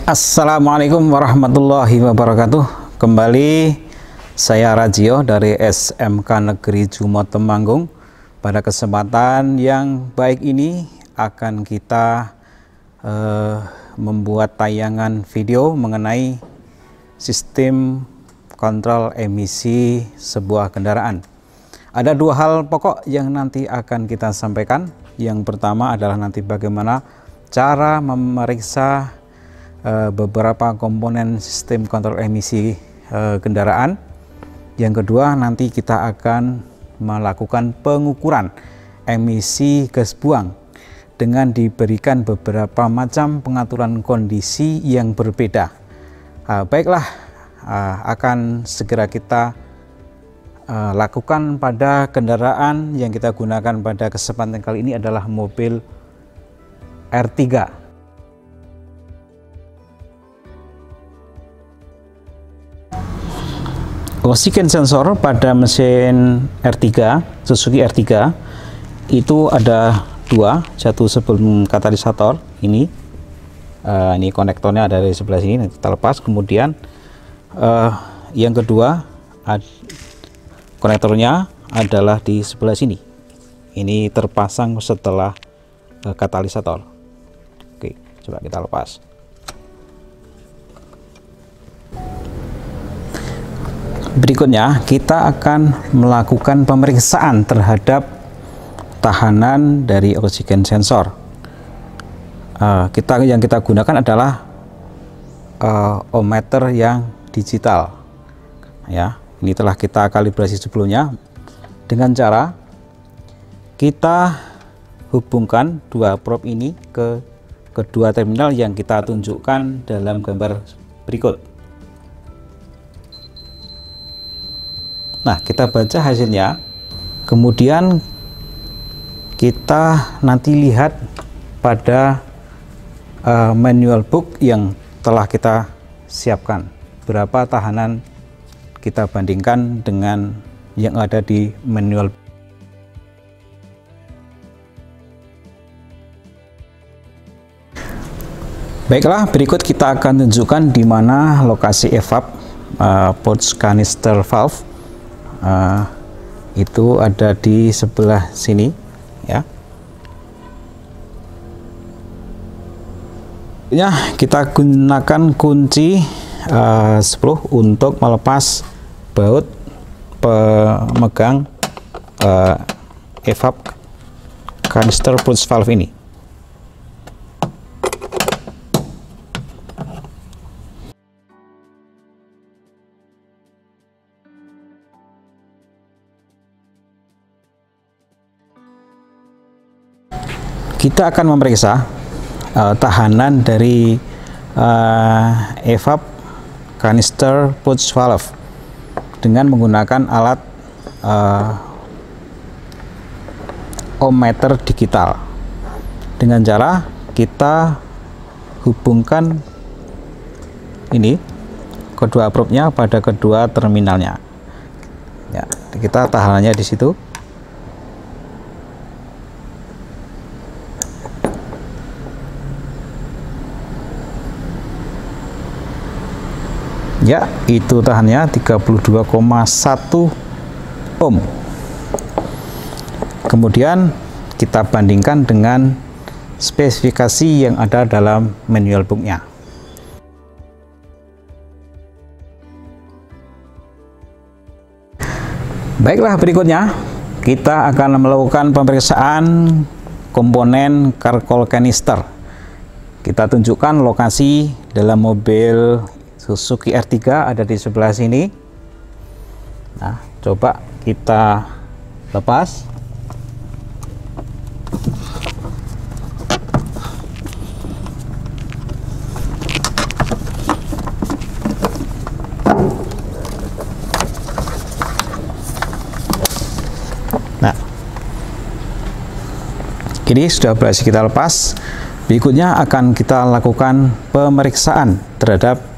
Assalamualaikum warahmatullahi wabarakatuh. Kembali saya Rajio dari SMK Negeri Jumo Temanggung. Pada kesempatan yang baik ini akan kita membuat tayangan video mengenai sistem kontrol emisi sebuah kendaraan. Ada dua hal pokok yang nanti akan kita sampaikan. Yang pertama adalah nanti bagaimana cara memeriksa beberapa komponen sistem kontrol emisi kendaraan. Yang kedua, nanti kita akan melakukan pengukuran emisi gas buang dengan diberikan beberapa macam pengaturan kondisi yang berbeda. Baiklah, akan segera kita lakukan pada kendaraan yang kita gunakan pada kesempatan kali ini adalah mobil R3. Oksigen sensor pada mesin R3, Suzuki R3 itu ada dua, satu sebelum katalisator ini konektornya ada di sebelah sini, nanti kita lepas. Kemudian yang kedua konektornya adalah di sebelah sini, ini terpasang setelah katalisator. Oke, coba kita lepas. Berikutnya kita akan melakukan pemeriksaan terhadap tahanan dari oksigen sensor. Yang kita gunakan adalah ohmmeter yang digital. Ya, ini telah kita kalibrasi sebelumnya dengan cara kita hubungkan dua probe ini ke kedua terminal yang kita tunjukkan dalam gambar berikut. Nah, kita baca hasilnya, kemudian kita nanti lihat pada manual book yang telah kita siapkan, berapa tahanan kita bandingkan dengan yang ada di manual. Baiklah, berikut kita akan tunjukkan di mana lokasi evap pouch canister valve. Itu ada di sebelah sini ya. Kita gunakan kunci 10 untuk melepas baut pemegang evap canister pouch valve ini. Kita akan memeriksa tahanan dari evap canister pouch valve dengan menggunakan alat ohmmeter digital, dengan cara kita hubungkan ini kedua probe-nya pada kedua terminalnya. Ya, kita tahanannya di situ. Ya, itu tahannya 32,1 ohm. Kemudian kita bandingkan dengan spesifikasi yang ada dalam manual booknya. Baiklah, berikutnya kita akan melakukan pemeriksaan komponen charcoal canister. Kita tunjukkan lokasi dalam mobil Suzuki R3 ada di sebelah sini. Nah, coba kita lepas. Nah, ini sudah berhasil kita lepas. Berikutnya akan kita lakukan pemeriksaan terhadap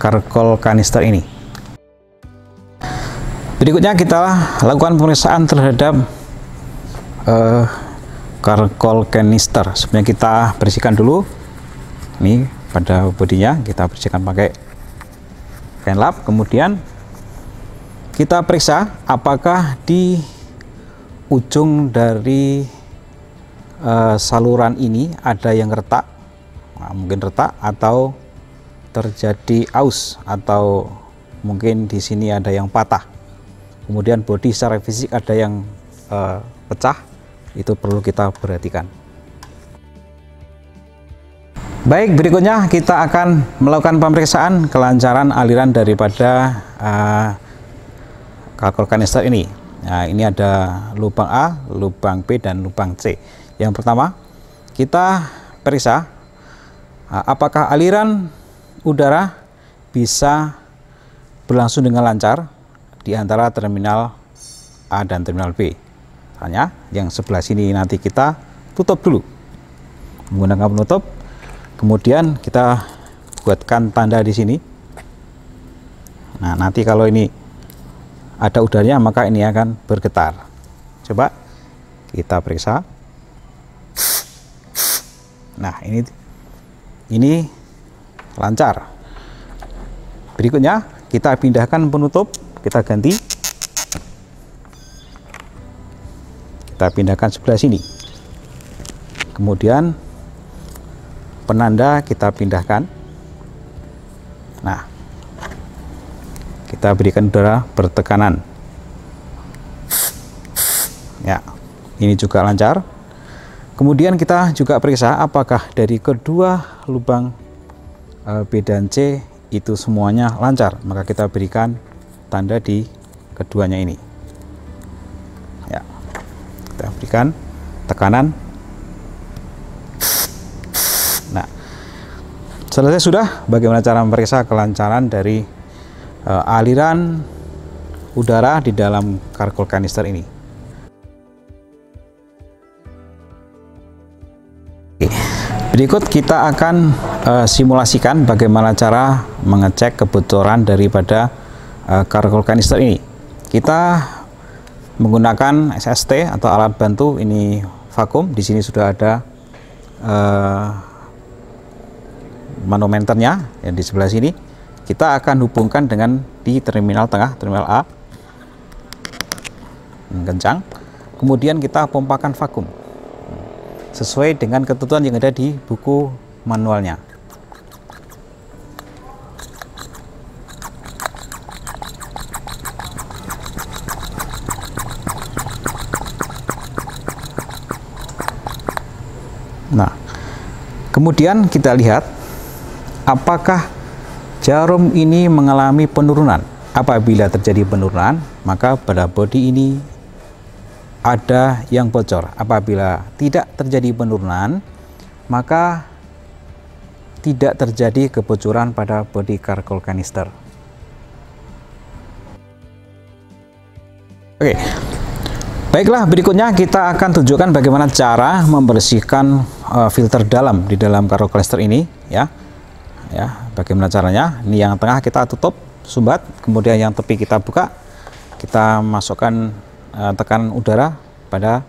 charcoal canister ini. Berikutnya kita lakukan pemeriksaan terhadap charcoal canister. Sebenarnya kita bersihkan dulu Ini pada bodinya kita bersihkan pakai kain lap. Kemudian kita periksa apakah di ujung dari saluran ini ada yang retak. Nah, mungkin retak atau terjadi aus, atau mungkin di sini ada yang patah. Kemudian bodi secara fisik ada yang pecah, itu perlu kita perhatikan. Baik, berikutnya kita akan melakukan pemeriksaan kelancaran aliran daripada kalkul kanister ini. Nah, ini ada lubang A, lubang B, dan lubang C. Yang pertama, kita periksa apakah aliran udara bisa berlangsung dengan lancar di antara terminal A dan terminal B. Misalnya yang sebelah sini nanti kita tutup dulu menggunakan penutup, kemudian kita buatkan tanda di sini. Nah, nanti kalau ini ada udaranya maka ini akan bergetar. Coba kita periksa. Nah, ini lancar. Berikutnya kita pindahkan penutup, kita ganti. Kita pindahkan sebelah sini. Kemudian penanda kita pindahkan. Nah, kita berikan udara bertekanan. Ya, ini juga lancar. Kemudian kita juga periksa apakah dari kedua lubang B dan C itu semuanya lancar. Maka kita berikan tanda di keduanya ini. Ya, kita berikan tekanan. Nah, selesai sudah. Bagaimana cara memeriksa kelancaran dari aliran udara di dalam kalkul kanister ini? Berikut kita akan simulasikan bagaimana cara mengecek kebocoran daripada kalkul kanister ini. Kita menggunakan SST atau alat bantu ini vakum. Di sini sudah ada manometernya yang di sebelah sini. Kita akan hubungkan dengan di terminal tengah, terminal A, kencang. Kemudian kita pompakan vakum sesuai dengan ketentuan yang ada di buku manualnya. Nah, kemudian kita lihat apakah jarum ini mengalami penurunan. Apabila terjadi penurunan, maka pada bodi ini ada yang bocor. Apabila tidak terjadi penurunan, maka tidak terjadi kebocoran pada bodi kalkul kanister. Oke, baiklah, berikutnya kita akan tunjukkan bagaimana cara membersihkan filter dalam di dalam kalkul kanister ini, ya. Bagaimana caranya? Ini yang tengah kita tutup sumbat, kemudian yang tepi kita buka, kita masukkan tekanan udara pada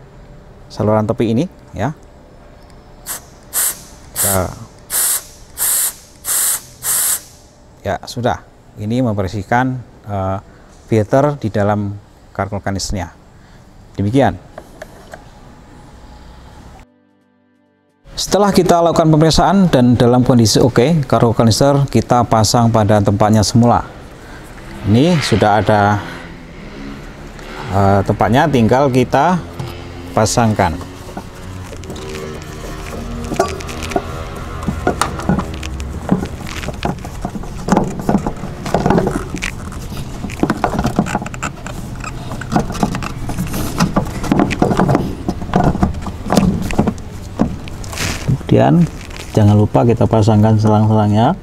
saluran tepi ini, ya. Ya, sudah. Ini membersihkan filter di dalam kalkul kanisternya. Demikian. Setelah kita lakukan pemeriksaan dan dalam kondisi oke, kalkul kanister kita pasang pada tempatnya semula. Ini sudah ada tempatnya, tinggal kita pasangkan. Kemudian jangan lupa kita pasangkan selang-selangnya.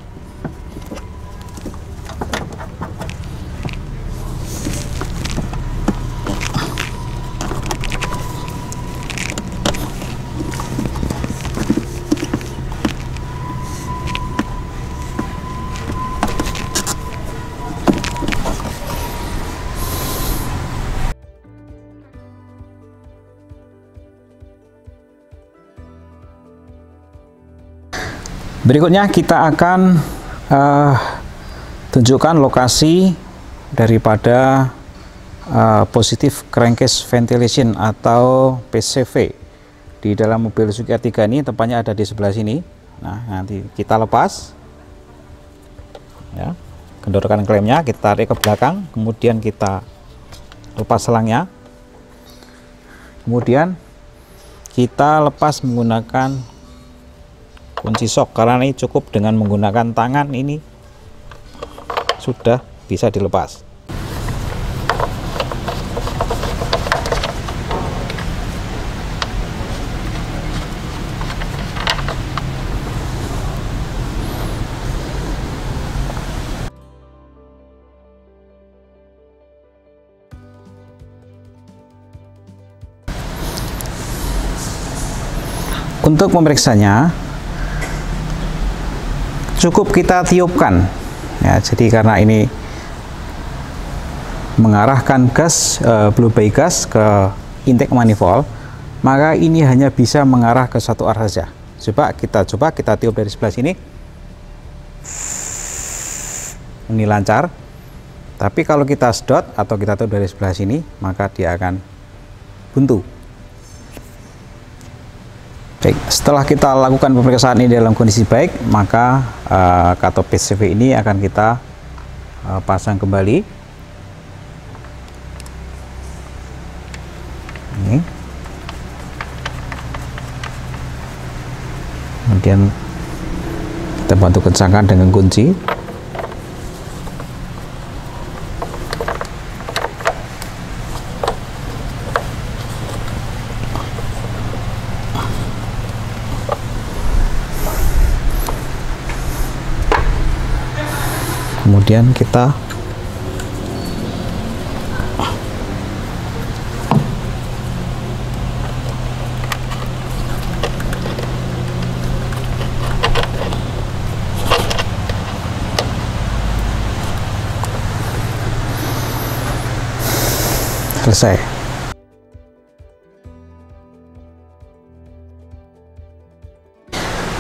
Berikutnya kita akan tunjukkan lokasi daripada positive crankcase ventilation atau PCV di dalam mobil Suzuki R3 ini. Tempatnya ada di sebelah sini. Nah, nanti kita lepas ya, kendorkan klemnya, kita tarik ke belakang, kemudian kita lepas selangnya, kemudian kita lepas menggunakan kunci sok, karena ini cukup dengan menggunakan tangan ini sudah bisa dilepas. Untuk memeriksanya cukup kita tiupkan ya, jadi karena ini mengarahkan gas blow by gas ke intake manifold, maka ini hanya bisa mengarah ke satu arah saja. Coba kita tiup dari sebelah sini, ini lancar. Tapi kalau kita sedot atau kita tiup dari sebelah sini, maka dia akan buntu. Baik, setelah kita lakukan pemeriksaan ini dalam kondisi baik, maka katok PCV ini akan kita pasang kembali. Ini. Kemudian kita bantu kencangkan dengan kunci. Kemudian kita selesai.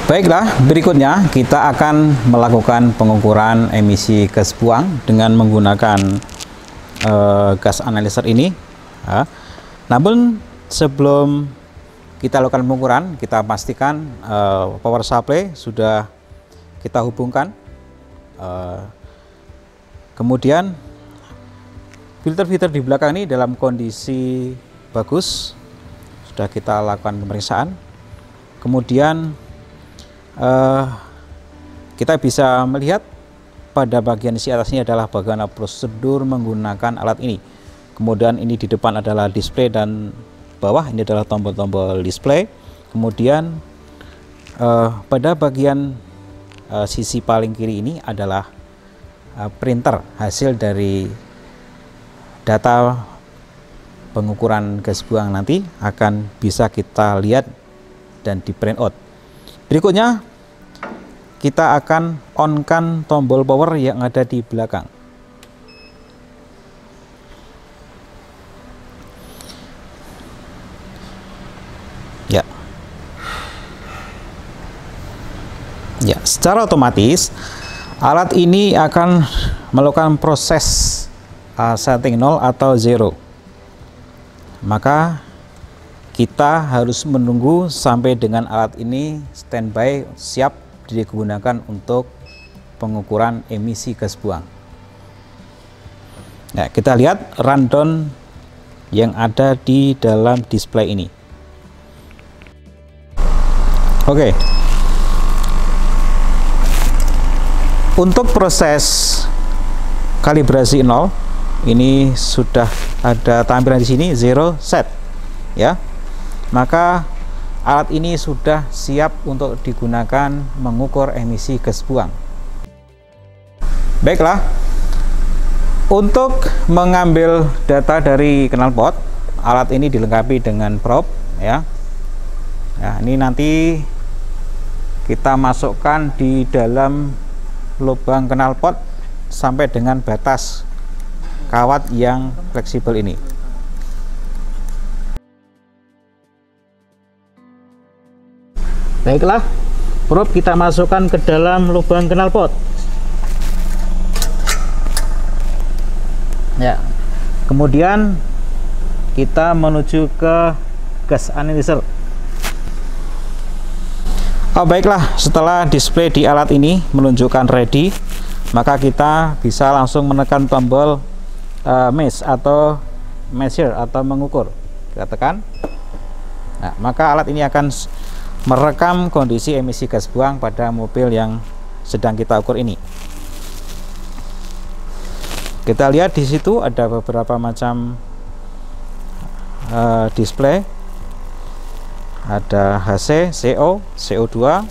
Baiklah, berikutnya kita akan melakukan pengukuran emisi gas buang dengan menggunakan gas analyzer ini. Namun sebelum kita lakukan pengukuran, kita pastikan power supply sudah kita hubungkan. Kemudian filter-filter di belakang ini dalam kondisi bagus, sudah kita lakukan pemeriksaan. Kemudian kita bisa melihat pada bagian si atas ini adalah bagaimana prosedur menggunakan alat ini. Kemudian ini di depan adalah display dan bawah ini adalah tombol-tombol display. Kemudian pada bagian sisi paling kiri ini adalah printer hasil dari data pengukuran gas buang, nanti akan bisa kita lihat dan di print out. Berikutnya kita akan on-kan tombol power yang ada di belakang. Ya. Ya, secara otomatis alat ini akan melakukan proses setting 0 atau 0. Maka kita harus menunggu sampai dengan alat ini standby siap digunakan untuk pengukuran emisi gas buang. Nah, kita lihat rundown yang ada di dalam display ini. Oke. Untuk proses kalibrasi 0 ini sudah ada tampilan di sini 0 set ya. Maka alat ini sudah siap untuk digunakan mengukur emisi gas buang. Baiklah, untuk mengambil data dari knalpot, alat ini dilengkapi dengan probe ya. Nah, ini nanti kita masukkan di dalam lubang knalpot sampai dengan batas kawat yang fleksibel ini. Baiklah, probe kita masukkan ke dalam lubang knalpot. Ya, kemudian kita menuju ke gas analyzer. Baiklah, setelah display di alat ini menunjukkan ready, maka kita bisa langsung menekan tombol measure atau mengukur. Kita tekan. Nah, maka alat ini akan merekam kondisi emisi gas buang pada mobil yang sedang kita ukur ini. Kita lihat di situ ada beberapa macam display. Ada HC, CO, CO2,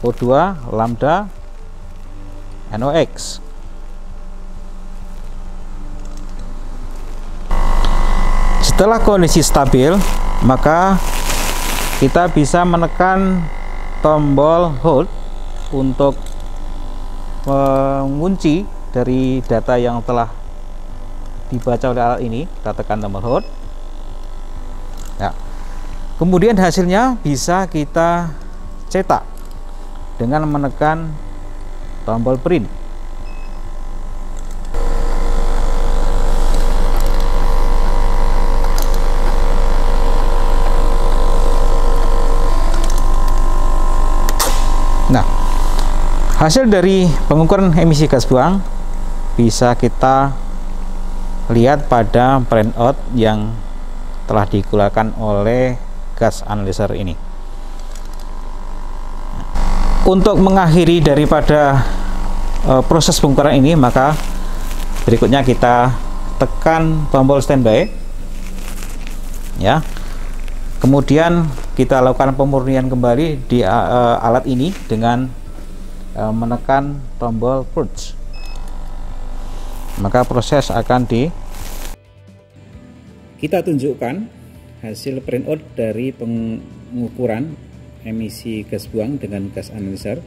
O2, lambda, NOx. Setelah kondisi stabil, maka kita bisa menekan tombol hold untuk mengunci dari data yang telah dibaca oleh alat ini. Kita tekan tombol hold. Ya. Kemudian hasilnya bisa kita cetak dengan menekan tombol print. Nah, hasil dari pengukuran emisi gas buang bisa kita lihat pada printout yang telah digunakan oleh gas analyzer ini. Untuk mengakhiri daripada proses pengukuran ini, maka berikutnya kita tekan tombol standby, ya. Kemudian kita lakukan pemurnian kembali di alat ini dengan menekan tombol purge. Maka proses akan kita tunjukkan hasil printout dari pengukuran emisi gas buang dengan gas analyzer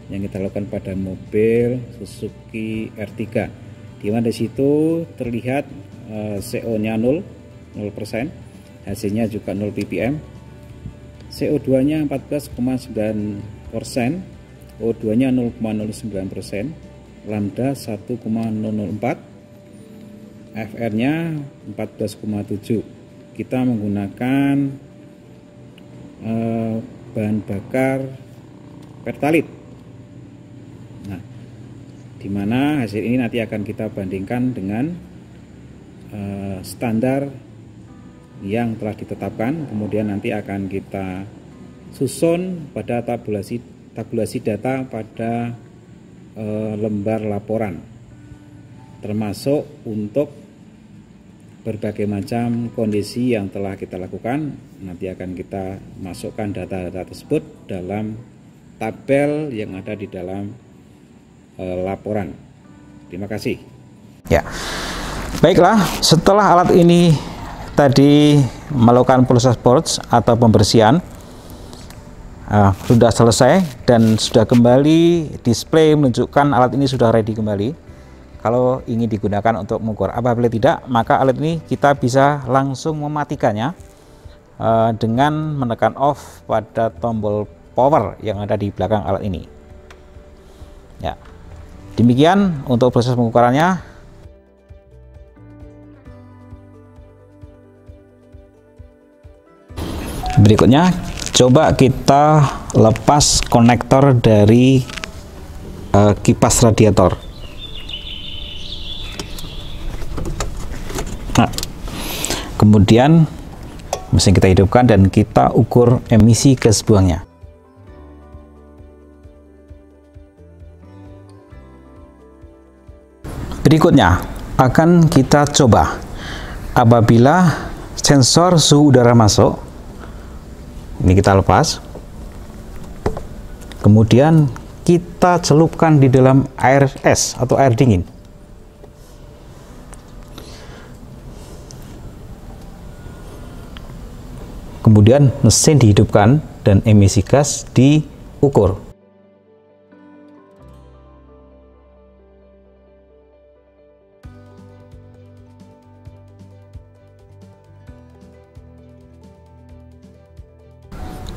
yang kita lakukan pada mobil Suzuki R3, di mana di situ terlihat CO-nya 0%, hasilnya juga 0 ppm, CO2-nya 14,9%, O2-nya 0,09%, lambda 1,004, FR-nya 14,7. Kita menggunakan bahan bakar Pertalite. Nah, dimana hasil ini nanti akan kita bandingkan dengan standar yang telah ditetapkan. Kemudian nanti akan kita susun pada tabulasi data pada lembar laporan, termasuk untuk berbagai macam kondisi yang telah kita lakukan. Nanti akan kita masukkan data-data tersebut dalam tabel yang ada di dalam laporan. Terima kasih. Ya, baiklah, setelah alat ini tadi melakukan proses purge atau pembersihan sudah selesai dan sudah kembali display menunjukkan alat ini sudah ready kembali kalau ingin digunakan untuk mengukur. Apabila tidak, maka alat ini kita bisa langsung mematikannya dengan menekan off pada tombol power yang ada di belakang alat ini. Ya, demikian untuk proses pengukurannya. Berikutnya, coba kita lepas konektor dari kipas radiator. Nah, kemudian mesin kita hidupkan dan kita ukur emisi gas buangnya. Berikutnya akan kita coba apabila sensor suhu udara masuk. Ini kita lepas. Kemudian kita celupkan di dalam air es atau air dingin. Kemudian mesin dihidupkan dan emisi gas diukur.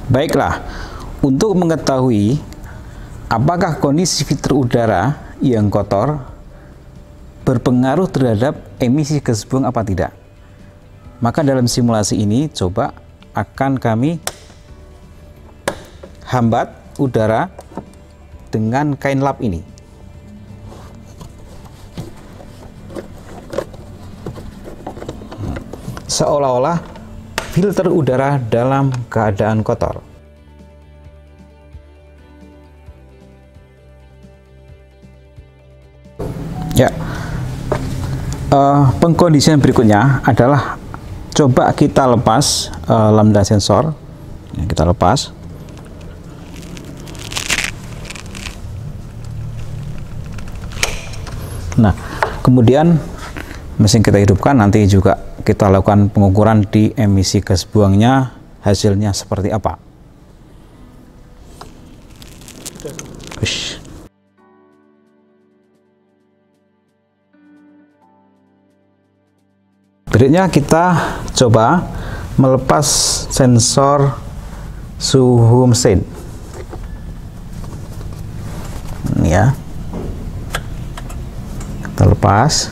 Baiklah, Untuk mengetahui apakah kondisi filter udara yang kotor berpengaruh terhadap emisi gas buang apa tidak, maka dalam simulasi ini coba akan kami hambat udara dengan kain lap ini. Seolah-olah filter udara dalam keadaan kotor. Ya, pengkondisian berikutnya adalah coba kita lepas lambda sensor. Ya, kita lepas. Nah, kemudian mesin kita hidupkan, nanti juga kita lakukan pengukuran di emisi gas buangnya, hasilnya seperti apa. Berikutnya kita coba melepas sensor suhu mesin. Ini ya. Kita lepas.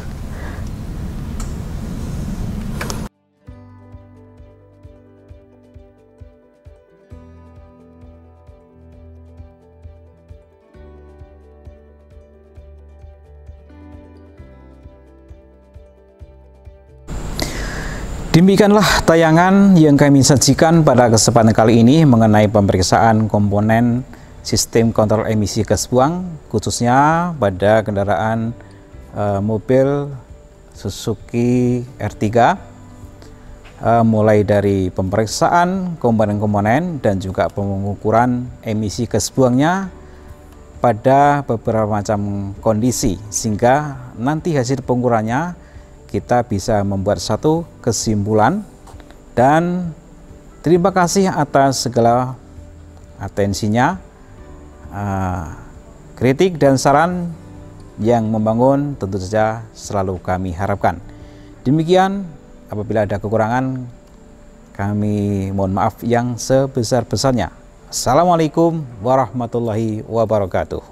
Demikianlah tayangan yang kami sajikan pada kesempatan kali ini mengenai pemeriksaan komponen sistem kontrol emisi gas buang, khususnya pada kendaraan mobil Suzuki R3, mulai dari pemeriksaan komponen-komponen dan juga pengukuran emisi gas buangnya pada beberapa macam kondisi, sehingga nanti hasil pengukurannya kita bisa membuat satu kesimpulan. Dan terima kasih atas segala atensinya, kritik dan saran yang membangun tentu saja selalu kami harapkan. Demikian, apabila ada kekurangan kami mohon maaf yang sebesar-besarnya. Assalamualaikum warahmatullahi wabarakatuh.